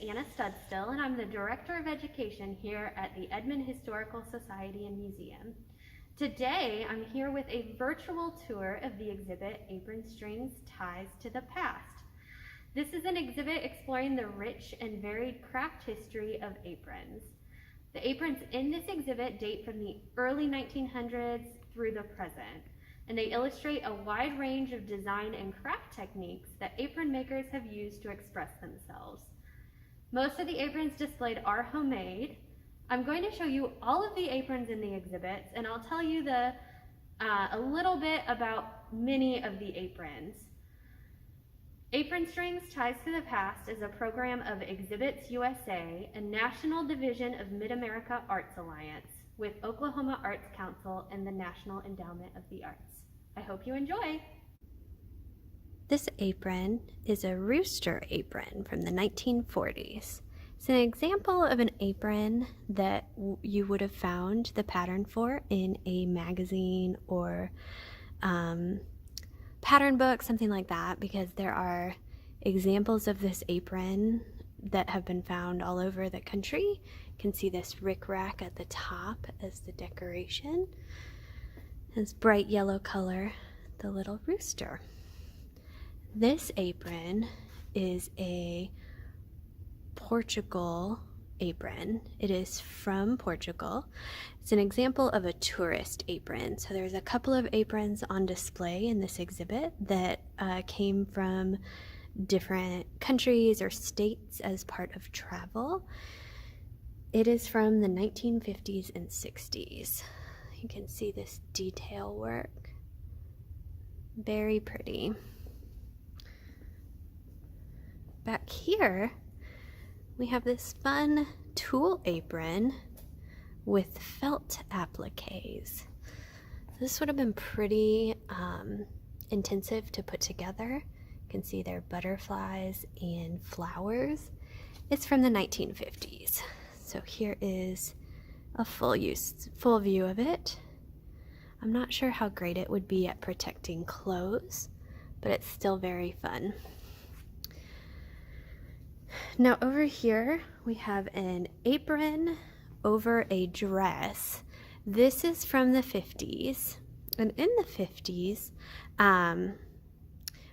Anna Studstill, and I'm the Director of Education here at the Edmond Historical Society and Museum. Today, I'm here with a virtual tour of the exhibit, Apron Strings, Ties to the Past. This is an exhibit exploring the rich and varied craft history of aprons. The aprons in this exhibit date from the early 1900s through the present, and they illustrate a wide range of design and craft techniques that apron makers have used to express themselves. Most of the aprons displayed are homemade. I'm going to show you all of the aprons in the exhibits, and I'll tell you a little bit about many of the aprons. Apron Strings Ties to the Past is a program of ExhibitsUSA, a national division of Mid-America Arts Alliance, with Oklahoma Arts Council and the National Endowment of the Arts. I hope you enjoy. This apron is a rooster apron from the 1940s. It's an example of an apron that you would have found the pattern for in a magazine or pattern book, something like that, because there are examples of this apron that have been found all over the country. You can see this rickrack at the top as the decoration. This bright yellow color, the little rooster. This apron is a Portugal apron. It is from Portugal. It's an example of a tourist apron. So there's a couple of aprons on display in this exhibit that came from different countries or states as part of travel. It is from the 1950s and 60s. You can see this detail work. Very pretty. Back here, we have this fun tulle apron with felt appliques. This would have been pretty intensive to put together. You can see there are butterflies and flowers. It's from the 1950s. So here is a full view of it. I'm not sure how great it would be at protecting clothes, but it's still very fun. Now over here we have an apron over a dress. This is from the 50s, and in the 50s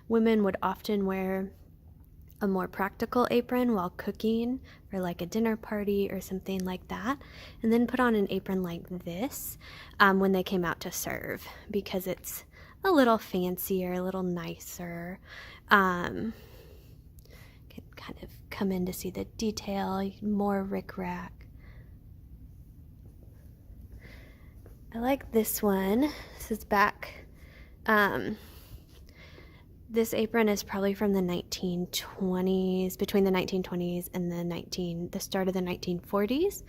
women would often wear a more practical apron while cooking for like a dinner party or something like that, and then put on an apron like this when they came out to serve, because it's a little fancier, a little nicer. Can kind of come in to see the detail, more rickrack. I like this one. This is back. This apron is probably from the 1920s, between the 1920s and the start of the 1940s,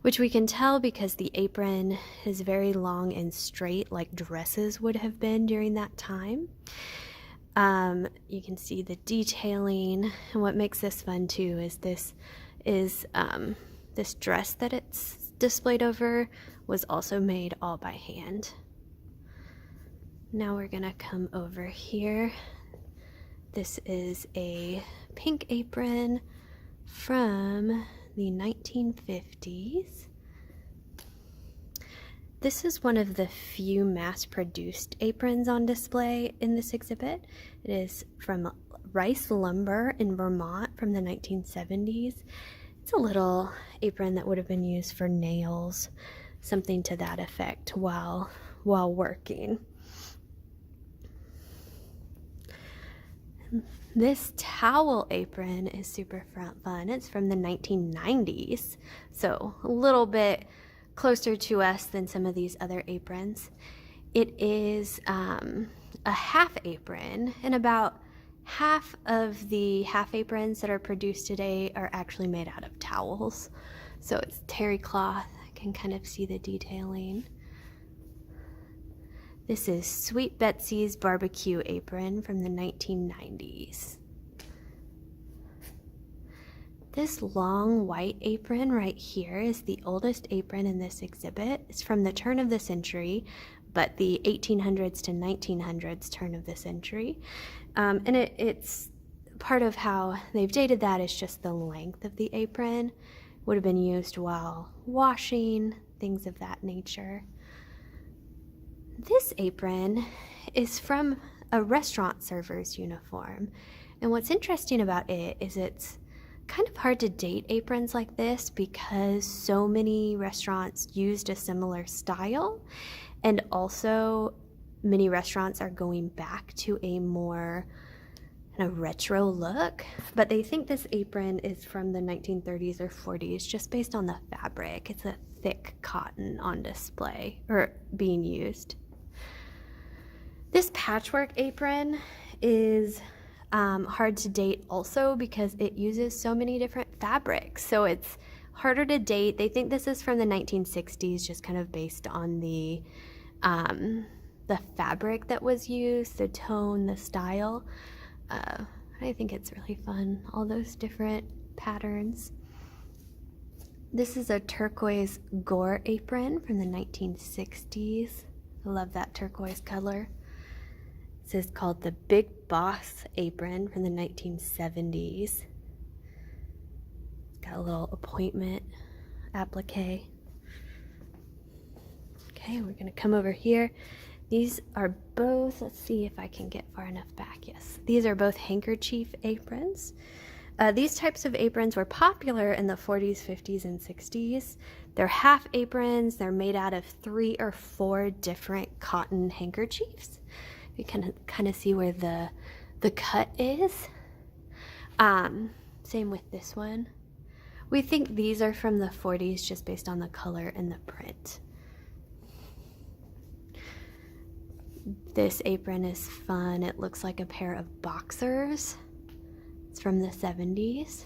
which we can tell because the apron is very long and straight, like dresses would have been during that time. You can see the detailing, and what makes this fun too is this dress that it's displayed over was also made all by hand. Now we're gonna come over here. This is a pink apron from the 1950s. This is one of the few mass-produced aprons on display in this exhibit. It is from Rice Lumber in Vermont from the 1970s. It's a little apron that would have been used for nails, something to that effect while working. This towel apron is super fun. It's from the 1990s, so a little bit closer to us than some of these other aprons. It is a half apron, and about half of the half aprons that are produced today are actually made out of towels. So it's terry cloth. I can kind of see the detailing. This is Sweet Betsy's barbecue apron from the 1990s. This long white apron right here is the oldest apron in this exhibit. It's from the turn of the century, but the 1800s to 1900s turn of the century. And it's part of how they've dated that is just the length of the apron. Would have been used while washing, things of that nature. This apron is from a restaurant server's uniform. And what's interesting about it is it's kind of hard to date aprons like this because so many restaurants used a similar style, and also many restaurants are going back to a more kind of retro look, but they think this apron is from the 1930s or 40s just based on the fabric. It's a thick cotton on display or being used. This patchwork apron is hard to date also because it uses so many different fabrics, so it's harder to date. They think this is from the 1960s, just kind of based on the fabric that was used, the tone, the style. I think it's really fun, all those different patterns. This is a turquoise gore apron from the 1960s. I love that turquoise color. This is called the Big Boss apron from the 1970s. Got a little appointment applique. Okay, we're gonna come over here. These are both, let's see if I can get far enough back. Yes, these are both handkerchief aprons. These types of aprons were popular in the 40s, 50s, and 60s. They're half aprons. They're made out of 3 or 4 different cotton handkerchiefs. You can kind of see where the cut is. Same with this one. We think these are from the 40s just based on the color and the print. This apron is fun. It looks like a pair of boxers. It's from the 70s.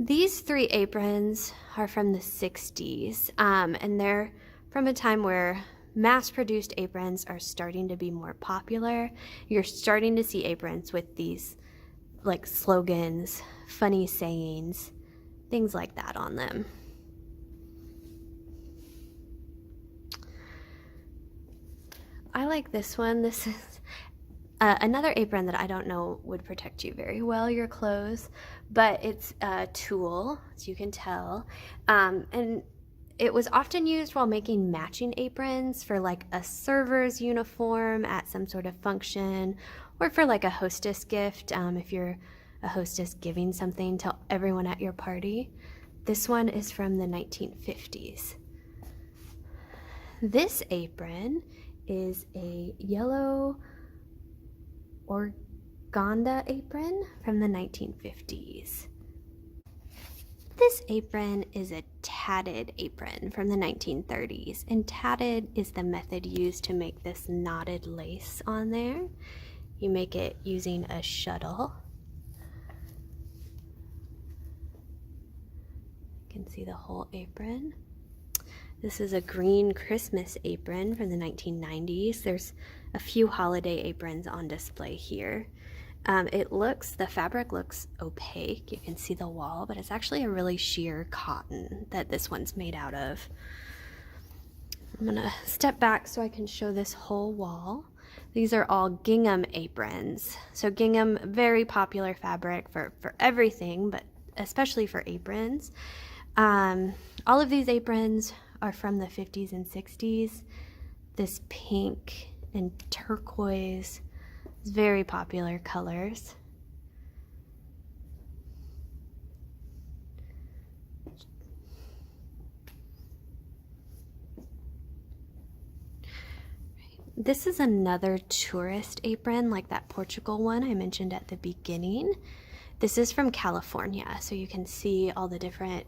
These 3 aprons are from the 60s, and they're from a time where mass-produced aprons are starting to be more popular. You're starting to see aprons with these like slogans, funny sayings, things like that on them. I like this one. This is another apron that I don't know would protect you very well, your clothes, but it's a tulle, as you can tell, and it was often used while making matching aprons for like a server's uniform at some sort of function, or for like a hostess gift, if you're a hostess giving something to everyone at your party. This one is from the 1950s. This apron is a yellow organda apron from the 1950s. This apron is a tatted apron from the 1930s, and tatted is the method used to make this knotted lace on there. You make it using a shuttle. You can see the whole apron. This is a green Christmas apron from the 1990s. There's a few holiday aprons on display here. The fabric looks opaque. You can see the wall, but it's actually a really sheer cotton that this one's made out of. I'm gonna step back so I can show this whole wall. These are all gingham aprons. So gingham, very popular fabric for everything, but especially for aprons. All of these aprons are from the 50s and 60s. This pink and turquoise is very popular colors. This is another tourist apron like that Portugal one I mentioned at the beginning. This is from California, so you can see all the different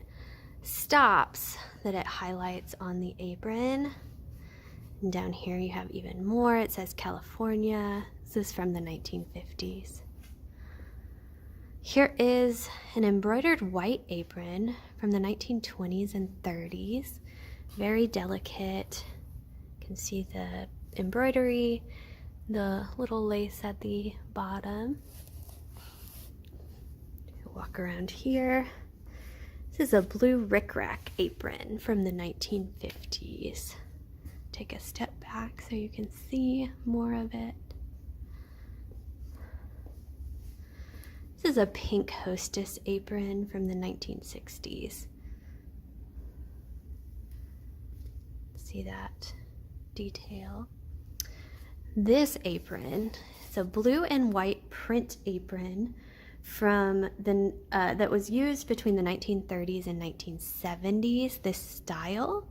stops that it highlights on the apron. And down here you have even more. It says California. This is from the 1950s. Here is an embroidered white apron from the 1920s and 30s. Very delicate. You can see the embroidery, the little lace at the bottom. Walk around here. This is a blue rickrack apron from the 1950s. Take a step back so you can see more of it. is a pink hostess apron from the 1960s. See that detail? This apron is a blue and white print apron from the that was used between the 1930s and 1970s. This style,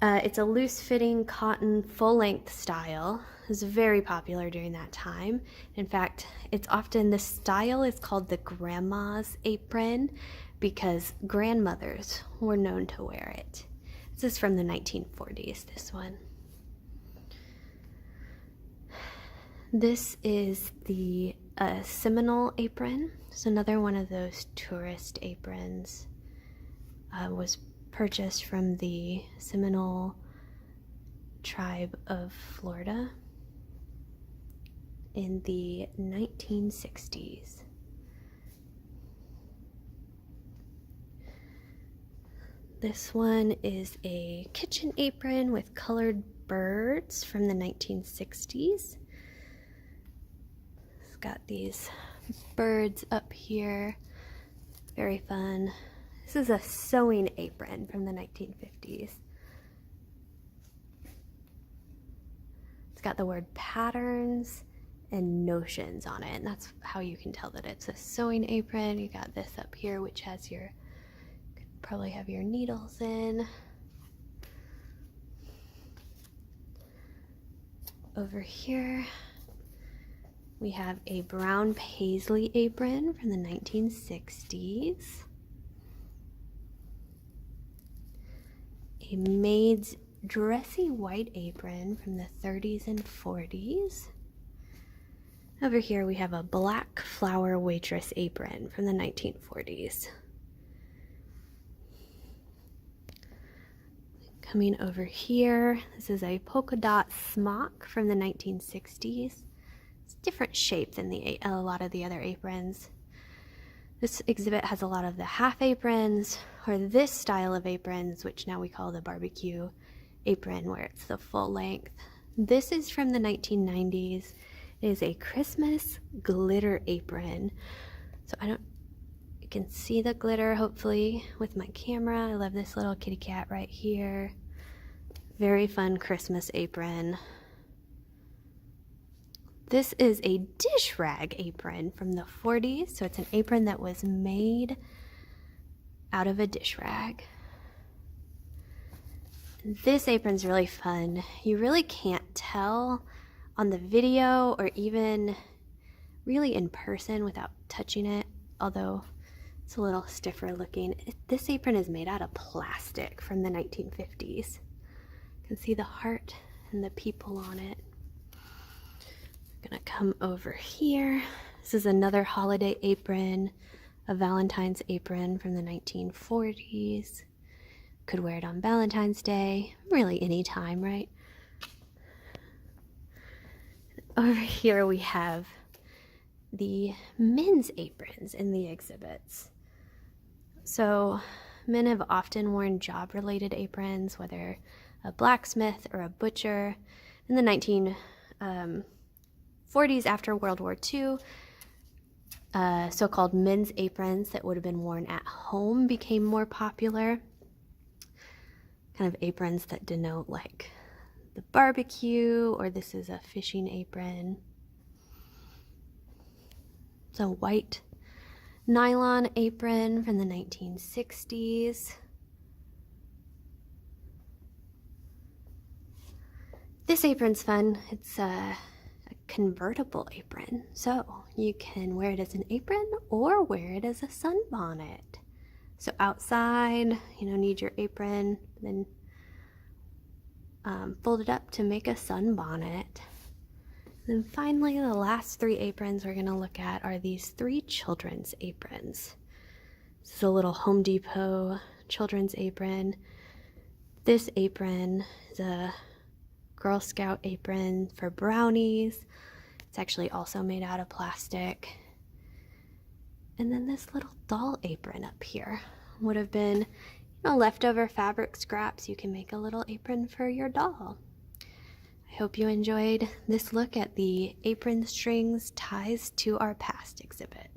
it's a loose-fitting cotton full-length style. It was very popular during that time. In fact, it's often, the style is called the grandma's apron because grandmothers were known to wear it. This is from the 1940s, this one. This is the Seminole apron. It's another one of those tourist aprons. Was purchased from the Seminole tribe of Florida in the 1960s. This one is a kitchen apron with colored birds from the 1960s. It's got these birds up here, very fun. This is a sewing apron from the 1950s. It's got the word patterns and notions on it, and that's how you can tell that it's a sewing apron. You got this up here, which has your, could probably have your needles in. Over here, we have a brown paisley apron from the 1960s. A maid's dressy white apron from the 30s and 40s. Over here we have a black flower waitress apron from the 1940s. Coming over here, this is a polka dot smock from the 1960s. It's a different shape than a lot of the other aprons. This exhibit has a lot of the half aprons, or this style of aprons, which now we call the barbecue apron, where it's the full length. This is from the 1990s. It is a Christmas glitter apron. So you can see the glitter hopefully with my camera. I love this little kitty cat right here. Very fun Christmas apron. This is a dish rag apron from the 40s. So it's an apron that was made out of a dish rag. This apron's really fun. You really can't tell on the video or even really in person without touching it, although it's a little stiffer looking. This apron is made out of plastic from the 1950s. You can see the heart and the people on it. I'm gonna come over here. This is another holiday apron, a Valentine's apron from the 1940s. Could wear it on Valentine's Day, really any time, right? Over here we have the men's aprons in the exhibits. So men have often worn job-related aprons, whether a blacksmith or a butcher. In the 1940s, after World War II, so-called men's aprons that would have been worn at home became more popular. Kind of aprons that denote like the barbecue, or this is a fishing apron. It's a white nylon apron from the 1960s. This apron's fun. It's a convertible apron, so you can wear it as an apron or wear it as a sunbonnet. So outside, need your apron, then fold it up to make a sunbonnet. Then finally, the last three aprons we're going to look at are these three children's aprons. This is a little Home Depot children's apron. This apron is a Girl Scout apron for brownies. It's actually also made out of plastic. And then this little doll apron up here would have been leftover fabric scraps. You can make a little apron for your doll. I hope you enjoyed this look at the Apron Strings Ties to Our Past exhibit.